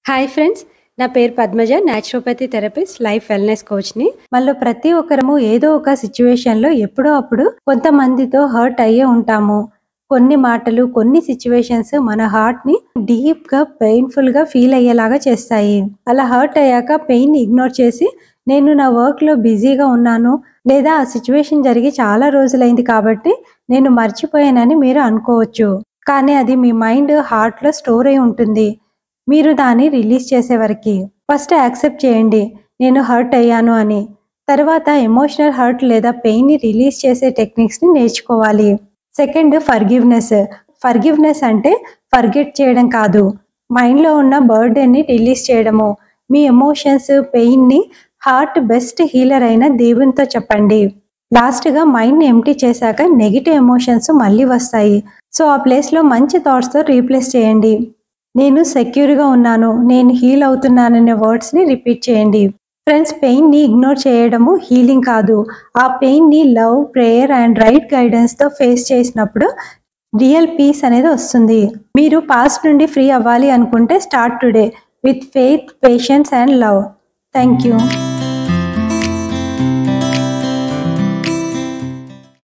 Hi friends, నా పేరు Padmaja, naturopathy therapist, life wellness కోచ్ని. మళ్ళీ ప్రతి ఒక్కరము ఏదో ఒక సిచ్యువేషన్లో ఎప్పుడో అప్పుడు కొంతమందితో హర్ట్ అయ్యే ఉంటాము. కొన్ని మాటలు, కొన్ని సిచ్యువేషన్స్ మన హార్ట్ని డీప్గా పెయిన్ఫుల్గా ఫీల్ అయ్యేలాగా చేస్తాయి. అలా హర్ట్ అయ్యాక పెయిన్ని ఇగ్నోర్ చేసి నేను నా వర్క్లో బిజీగా ఉన్నాను, లేదా ఆ సిచ్యువేషన్ జరిగి చాలా రోజులైంది కాబట్టి నేను మర్చిపోయానని మీరు అనుకోవచ్చు. కానీ అది మీ మైండ్, హార్ట్లో స్టోర్ అయి ఉంటుంది. మీరు దాన్ని రిలీజ్ చేసేవరకు ఫస్ట్ యాక్సెప్ట్ చేయండి, నేను హర్ట్ అయ్యాను అని. తర్వాత ఎమోషనల్ హర్ట్ లేదా పెయిన్ని రిలీజ్ చేసే టెక్నిక్స్ని నేర్చుకోవాలి. సెకండ్, ఫర్గివ్నెస్ అంటే ఫర్గెట్ చేయడం కాదు, మైండ్లో ఉన్న బర్డెన్ని రిలీజ్ చేయడము. మీ ఎమోషన్స్, పెయిన్ని హార్ట్ బెస్ట్ హీలర్ అయిన దేవునితో చెప్పండి. లాస్ట్గా మైండ్ని ఎంప్టీ చేశాక నెగిటివ్ ఎమోషన్స్ మళ్ళీ వస్తాయి. సో ఆ ప్లేస్లో మంచి థాట్స్తో రీప్లేస్ చేయండి. నేను సెక్యూర్గా ఉన్నాను, నేను హీల్ అవుతున్నాననే వర్డ్స్ని రిపీట్ చేయండి. ఫ్రెండ్స్, పెయిన్ని ఇగ్నోర్ చేయడము హీలింగ్ కాదు. ఆ పెయిన్ని లవ్, ప్రేయర్ అండ్ రైట్ గైడెన్స్తో ఫేస్ చేసినప్పుడు రియల్ పీస్ అనేది వస్తుంది. మీరు పాస్ట్ నుండి ఫ్రీ అవ్వాలి అనుకుంటే start today with faith, patience and love. Thank you.